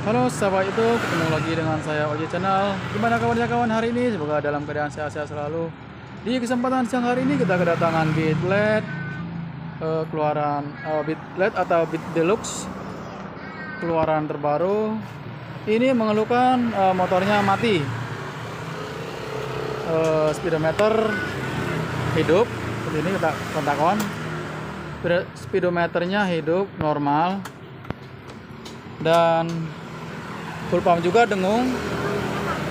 Halo sahabat YouTube, ketemu lagi dengan saya Oji Channel. Gimana kawan-kawan hari ini? Semoga dalam keadaan sehat-sehat selalu. Di kesempatan siang hari ini kita kedatangan Beat LED keluaran Beat LED atau Beat Deluxe keluaran terbaru. Ini mengeluhkan motornya mati. Speedometer hidup seperti ini, kita kontak-on. Speedometernya hidup normal dan full pump juga dengung.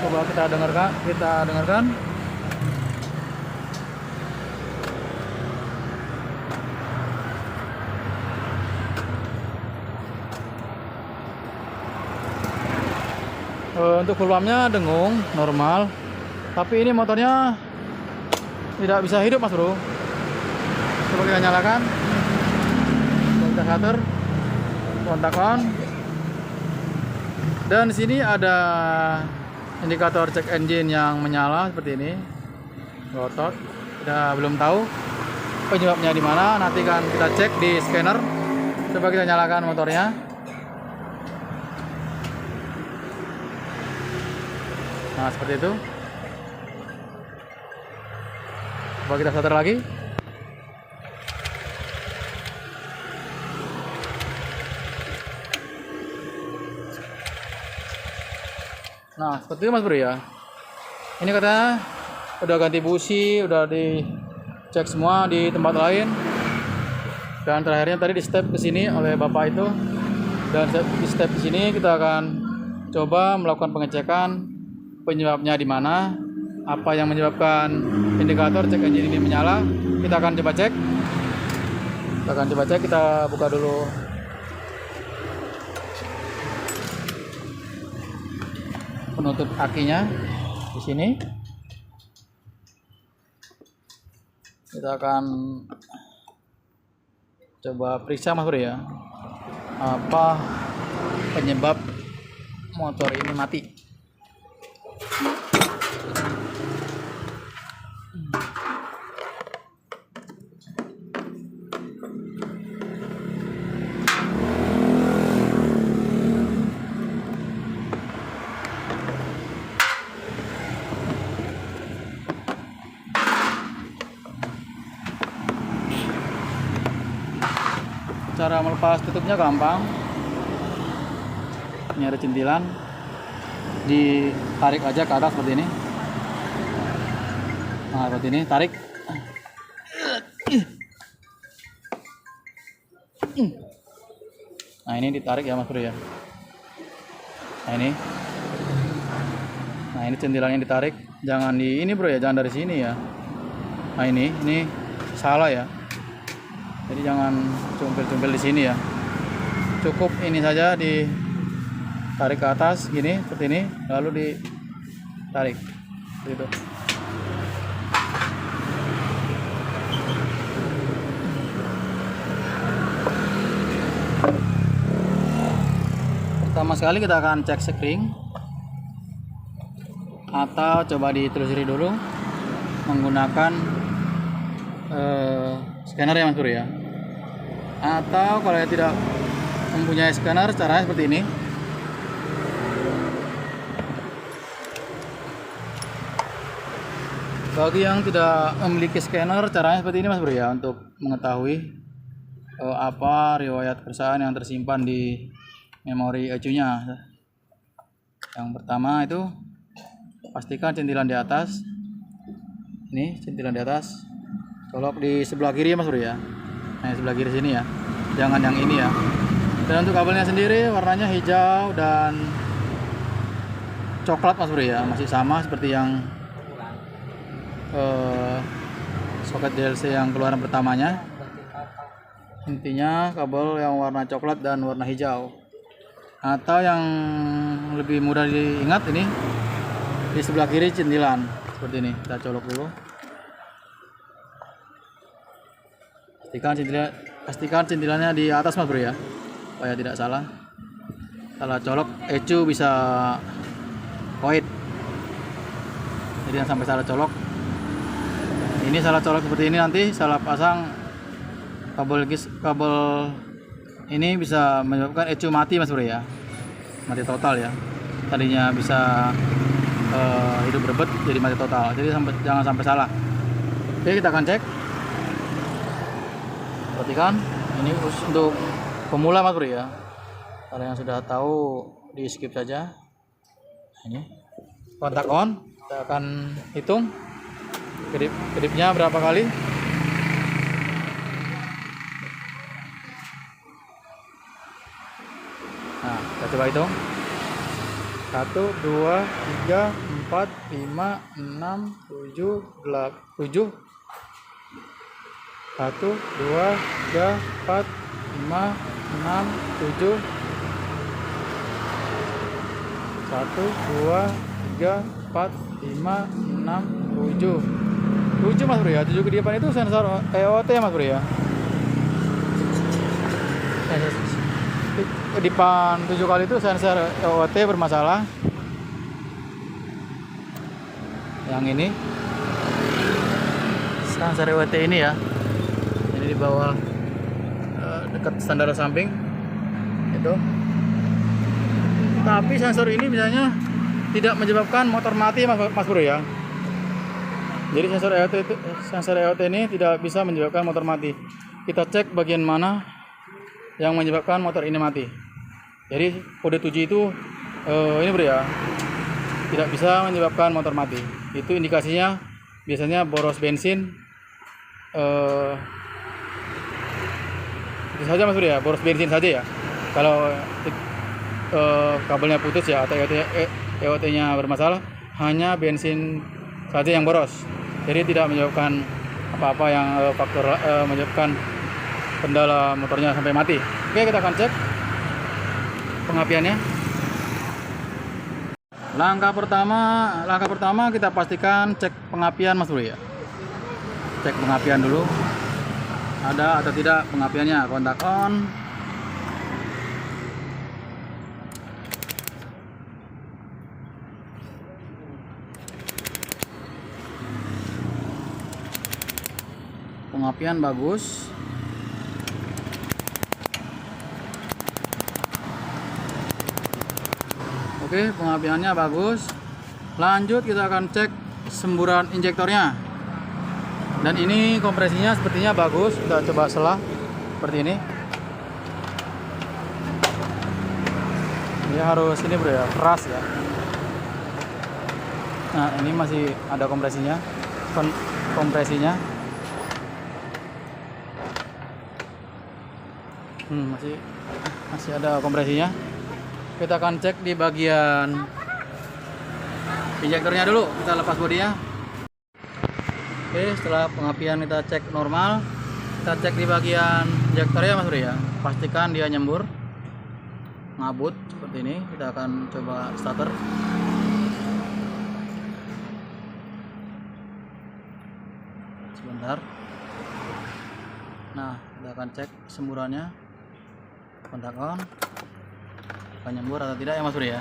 Coba kita dengarkan. Untuk full pumpnya dengung normal, tapi ini motornya tidak bisa hidup mas bro. Coba kita nyalakan, kita starter, kontak on. Dan di sini ada indikator check engine yang menyala seperti ini, ngotot. Kita belum tahu penyebabnya di mana. Nanti kan kita cek di scanner. Coba kita nyalakan motornya. Nah seperti itu. Coba kita starter lagi. Nah seperti itu mas bro ya. Ini katanya udah ganti busi, udah dicek semua di tempat lain. Dan terakhirnya tadi di step ke sini oleh bapak itu. Dan di step di sini kita akan coba melakukan pengecekan penyebabnya di mana, apa yang menyebabkan indikator cek engine ini menyala. Kita akan coba cek. Kita buka dulu penutup akinya di sini. Kita akan coba periksa mas bro ya, apa penyebab motor ini mati. Cara melepas tutupnya gampang. Ini ada centilan, ditarik aja ke atas seperti ini. Nah seperti ini, tarik. Nah ini ditarik ya mas bro ya. Nah ini centilannya ditarik. Jangan di ini bro ya, jangan dari sini ya. Nah ini salah ya. Jadi jangan cumpil-cumpil di sini ya. Cukup ini saja ditarik ke atas gini seperti ini, lalu ditarik gitu. Pertama sekali kita akan cek sekring, atau coba ditelusuri dulu menggunakan scanner ya mas bro ya. Atau kalau yang tidak mempunyai scanner, caranya seperti ini. Bagi yang tidak memiliki scanner, caranya seperti ini mas bro ya, untuk mengetahui apa riwayat kerusakan yang tersimpan di memori ECU-nya. Yang pertama itu pastikan centilan di atas. Ini centilan di atas, colok di sebelah kiri ya mas bro ya. Nah sebelah kiri sini ya, jangan yang ini ya. Dan untuk kabelnya sendiri warnanya hijau dan coklat mas bro ya, masih sama seperti yang soket DLC yang keluaran pertamanya. Intinya kabel yang warna coklat dan warna hijau. Atau yang lebih mudah diingat, ini di sebelah kiri centilan seperti ini. Kita colok dulu. Pastikan centilannya di atas mas bro ya, supaya tidak salah colok ECU bisa void. Jadi jangan sampai salah colok. Ini salah colok seperti ini, nanti salah pasang kabel ini bisa menyebabkan ECU mati mas bro ya. mati total ya. Tadinya bisa hidup berbet jadi mati total, jadi jangan sampai salah. Oke, kita akan cek. Perhatikan, ini khusus untuk pemula Mas Bro ya. Kalau yang sudah tahu di skip saja. Ini kontak on, kita akan hitung kedipnya berapa kali. Nah, kita coba hitung. 1, 2, 3, 4, 5, 6, 7, 8, 7. 1, 2, 3, 4, 5, 6, 7. 1, 2, 3, 4, 5, 6, 7. 7 Mas Bro ya. 7 kedipan itu sensor EOT Mas Bro ya. Kedipan 7 kali itu sensor EOT bermasalah. Yang ini sensor EOT ini ya. Ini di bawah dekat standar samping itu. Tapi sensor ini biasanya tidak menyebabkan motor mati Mas Bro ya. Jadi sensor EOT ini tidak bisa menyebabkan motor mati. Kita cek bagian mana yang menyebabkan motor ini mati. Jadi kode 7 itu ini Bro ya, tidak bisa menyebabkan motor mati. Itu indikasinya biasanya boros bensin. Itu saja Mas Bro ya, boros bensin saja ya. Kalau kabelnya putus ya atau EOT-nya bermasalah, hanya bensin saja yang boros. Jadi tidak menyebabkan apa-apa yang faktor menyebabkan kendala motornya sampai mati. Oke, kita akan cek pengapiannya. Langkah pertama kita pastikan cek pengapian Mas Bro ya. Cek pengapian dulu. Ada atau tidak pengapiannya, kontak on. Pengapian bagus. Oke, pengapiannya bagus. Lanjut kita akan cek semburan injektornya. Dan ini kompresinya sepertinya bagus. Kita coba selah seperti ini. Dia harus ini Bro ya, keras ya. Nah, ini masih ada kompresinya. Masih ada kompresinya. Kita akan cek di bagian injektornya dulu. Kita lepas bodinya. Oke, setelah pengapian kita cek normal, kita cek di bagian injektornya Mas Bro ya. Pastikan dia nyembur, ngabut seperti ini. Kita akan coba starter. Sebentar. Nah, kita akan cek semburannya. Kontak on. Nyembur atau tidak ya Mas Bro ya.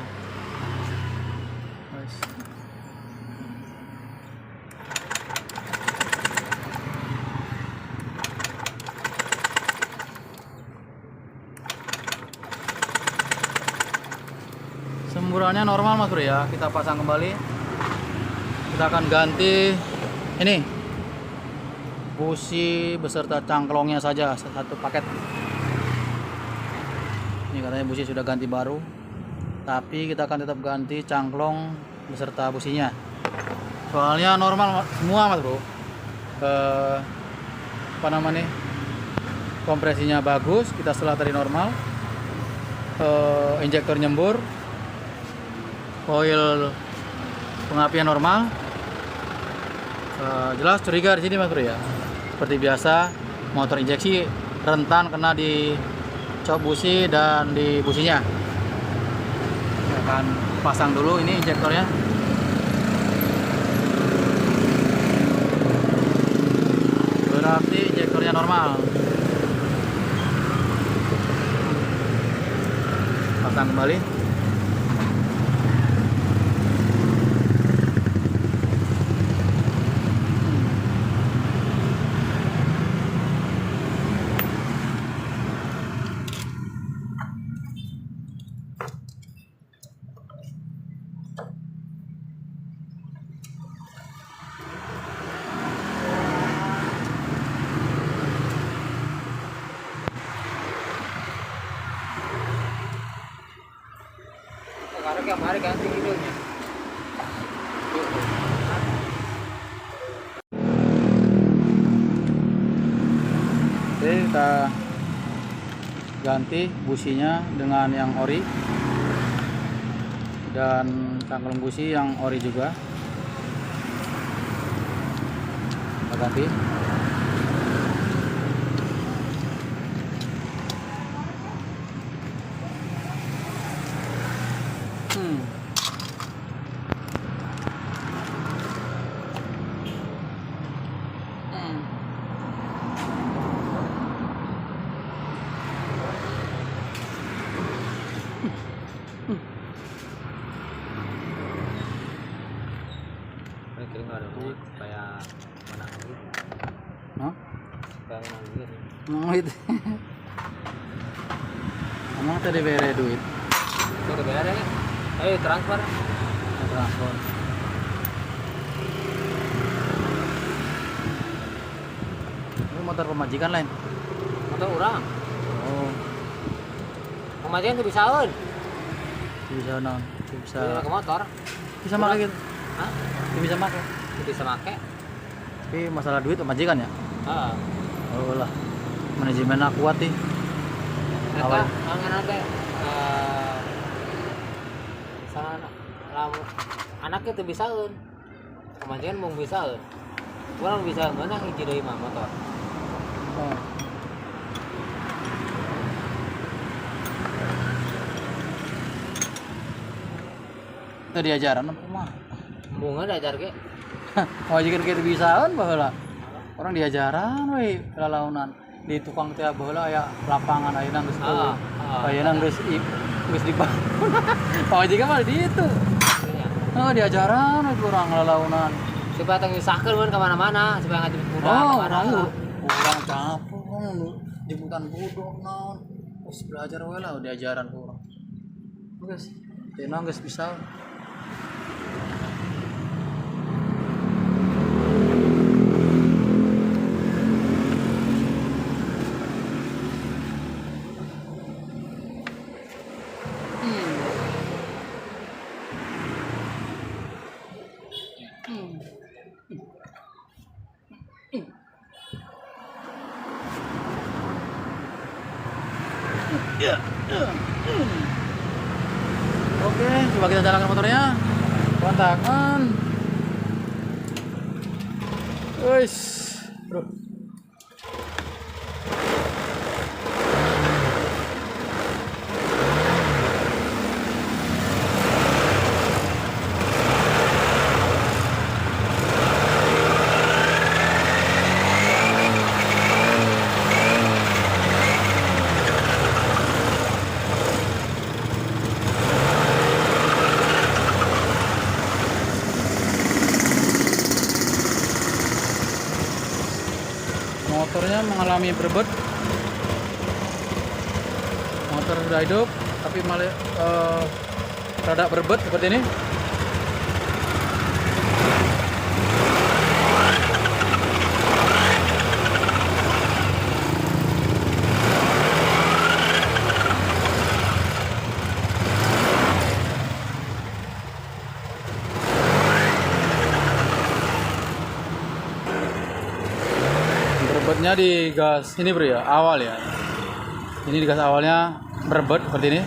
Semburannya normal Mas Bro ya. Kita pasang kembali. Kita akan ganti ini busi beserta cangklongnya saja satu paket. Ini katanya busi sudah ganti baru, tapi kita akan tetap ganti cangklong beserta businya. Soalnya normal semua Mas Bro. Kompresinya bagus, kita setelah tadi normal. Injektor nyembur, coil pengapian normal. Jelas curiga di sini Mas Bro ya. Seperti biasa, motor injeksi rentan kena di cok busi dan di businya. Kita akan pasang dulu ini injektornya. Berarti injektornya normal. Pasang kembali. tiap hari ganti hidungnya. Oke, kita ganti businya dengan yang ori dan cangklong busi yang ori juga kita ganti. Ini kirim ada duit supaya menang gitu. Hah? Supaya menang gitu. Duit. Emang tadi bere duit Itu udah bayar ya? Ayo transfer. transfer. Ini motor pemajikan lain. Motor orang. Oh, Kemajuan tuh bisaun. bisa non, bisa Ke motor. bisa pakai gitu. Hah? Bisa pakai. Bisa make. Tapi masalah duit pemajikan ya. Heeh. Oh lah, manajemen aku kuat nih. Mereka angan ada sana lamu anaknya tuh bisaun. Kemajuan mau bisaun. Orang bisa mana hiji deui mah motor. Oh. Itu diajaran apa mah? Bunga diajar ge. Oh jika kita bisaan baheula. Orang diajaran we lalaunan di tukang teh baheula aya lapangan ayeuna geus teu. Ayeuna geus dibangun. Oh jika mah di itu. Oh diajaran we kurang lalaunan. Supaya teu nyusahkeun mun ka mana-mana, supaya ngajemput budak Oh, ka mana. kurang capek jemputan budok naon. Terus belajar we lah diajaran ku urang. Geus, teu geus bisa. Oke, coba kita jalankan motornya. Kontakan. Wis, bro. Motornya mengalami berebut. Motor sudah hidup tapi malah rada berebut seperti ini. Berebutnya di gas ini bro ya, awal ya. Ini di gas awalnya berebut seperti ini.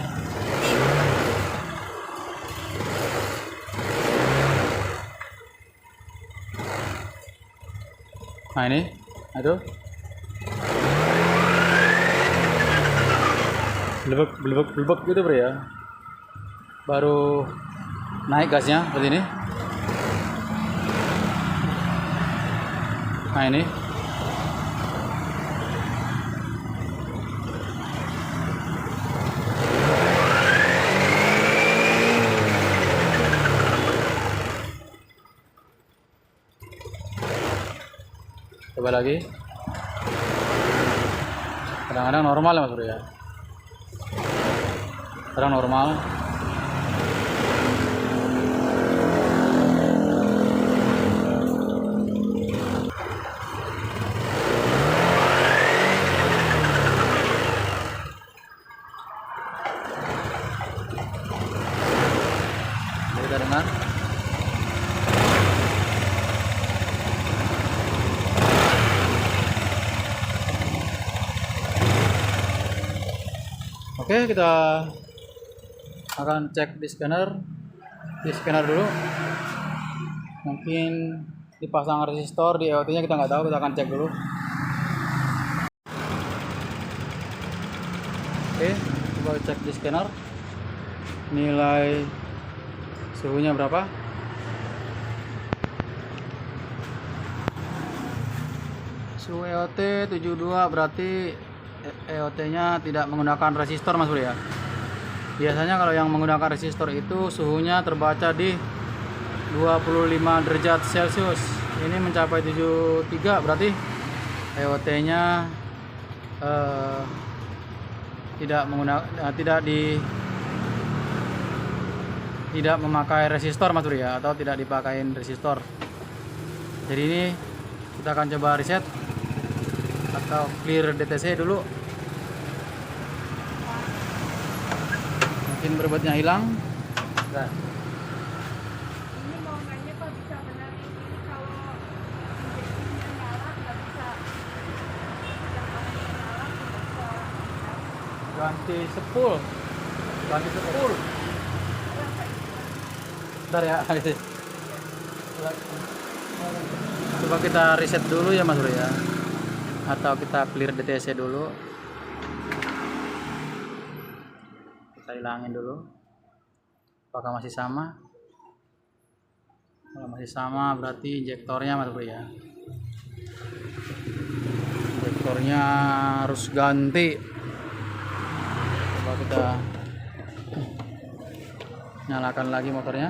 Nah ini, aduh. Belebek gitu bro ya. Baru naik gasnya seperti ini. Nah ini. Coba lagi. Kadang-kadang normal ya mas bro ya. Kadang normal. bisa dengar. Oke, kita akan cek di scanner dulu. Mungkin dipasang resistor di EOT nya, kita nggak tahu, kita akan cek dulu. Oke, coba cek di scanner nilai suhunya berapa. Suhu EOT 72, berarti EOT nya tidak menggunakan resistor Mas Bro ya. Biasanya kalau yang menggunakan resistor itu suhunya terbaca di 25 derajat Celcius. Ini mencapai 73, berarti EOT nya tidak memakai resistor Mas Bro ya, atau tidak dipakai resistor. Jadi ini kita akan coba reset atau clear DTC dulu. Mungkin berbetnya hilang. Nah. Ini mau nanya Pak, bisa benerin ini kalau injeksinya nyala nggak bisa yang namanya nyala tidak bisa. Ganti sepul. Bentar ya. Coba kita reset dulu ya Mas Bro ya, atau kita clear DTC dulu. Kita hilangin dulu. Apakah masih sama? Kalau masih sama berarti injektornya Mas Bro ya. Injektornya harus ganti. Coba kita nyalakan lagi motornya.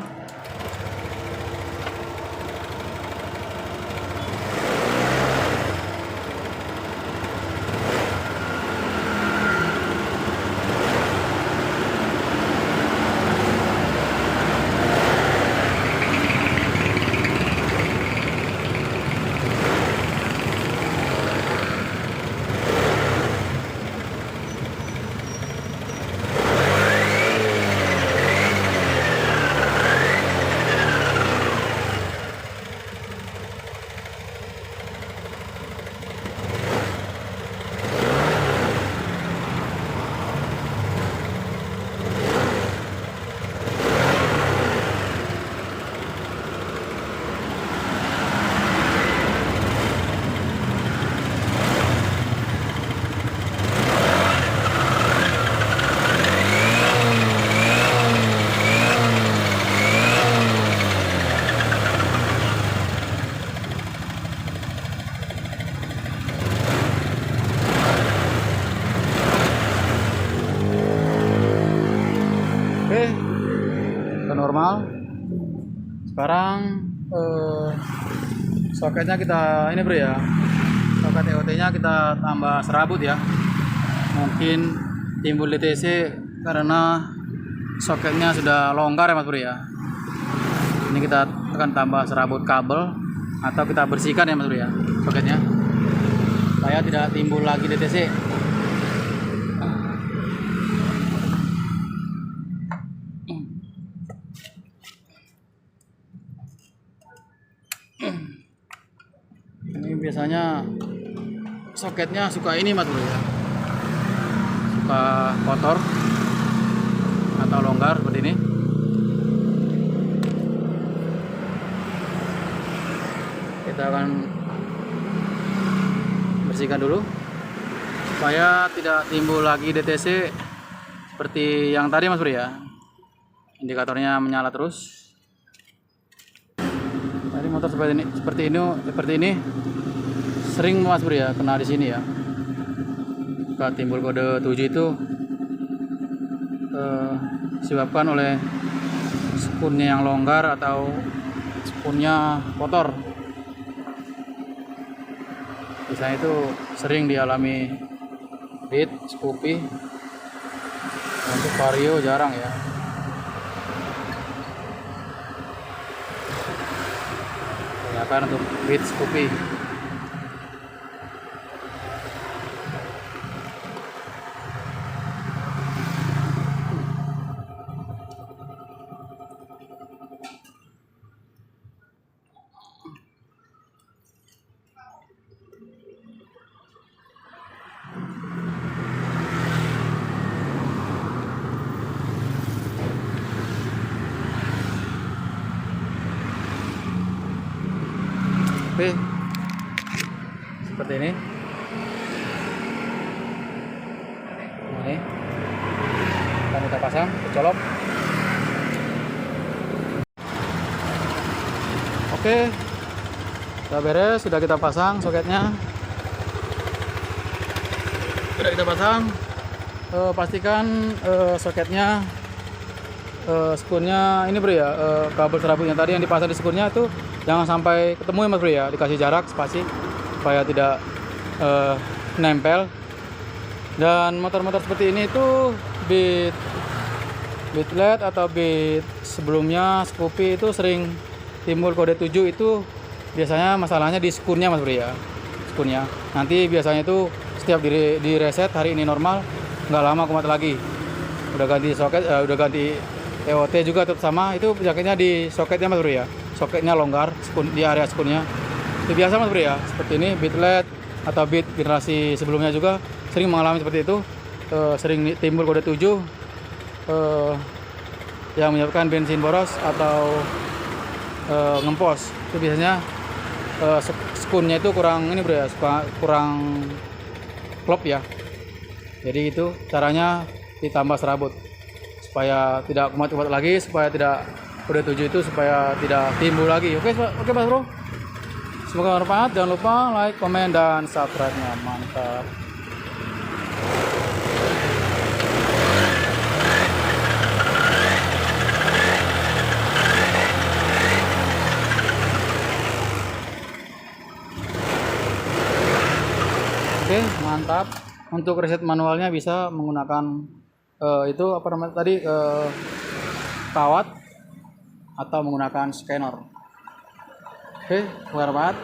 Oke, ke normal. Sekarang soketnya kita ini Bro ya, soket EOT nya kita tambah serabut ya. Mungkin timbul DTC karena soketnya sudah longgar ya Mas Bro ya. Ini kita akan tambah serabut kabel atau kita bersihkan ya Mas Bro ya soketnya, supaya tidak timbul lagi DTC. Ini biasanya soketnya suka ini Mas Bro ya, suka kotor atau longgar seperti ini. Kita akan bersihkan dulu supaya tidak timbul lagi DTC seperti yang tadi Mas Bro ya. Indikatornya menyala terus. Tadi motor seperti ini sering Mas Bro ya kena di sini ya. Jika timbul kode 7 itu disebabkan oleh spunnya yang longgar atau spunnya kotor. Biasanya itu sering dialami Beat, Scoopy. Untuk Vario jarang ya. Kebanyakan untuk Beat, Scoopy. Oke, seperti ini. Ini akan kita pasang, kita colok. Oke, sudah beres, sudah kita pasang soketnya. Sudah kita pasang. Pastikan soketnya, skunnya ini bro ya, kabel serabutnya tadi yang dipasang di skunnya itu jangan sampai ketemu ya mas bro ya, dikasih jarak spasi supaya tidak nempel. Dan motor-motor seperti ini itu bit LED atau bit sebelumnya Scoopy itu sering timbul kode 7, itu biasanya masalahnya di skunnya mas bro ya, skunnya. Nanti biasanya itu setiap di reset hari ini normal, nggak lama kumat lagi. Udah ganti soket, udah ganti TOT juga tetap sama, itu penyakitnya di soketnya mas bro ya, soketnya longgar di area skunnya. Itu biasa mas bro ya, seperti ini bit LED atau bit generasi sebelumnya juga sering mengalami seperti itu, sering timbul kode 7 yang menyebabkan bensin boros atau ngempos. Itu biasanya skunnya itu kurang ini bro ya, kurang klop ya. Jadi itu caranya ditambah serabut supaya tidak kumat-kumat lagi, supaya tidak kode 7 itu supaya tidak timbul lagi. Oke mas bro, semoga bermanfaat. Jangan lupa like, komen, dan subscribe-nya. Mantap. Oke, mantap. Untuk reset manualnya bisa menggunakan itu apa namanya tadi, kawat atau menggunakan scanner. Oke, bermanfaat.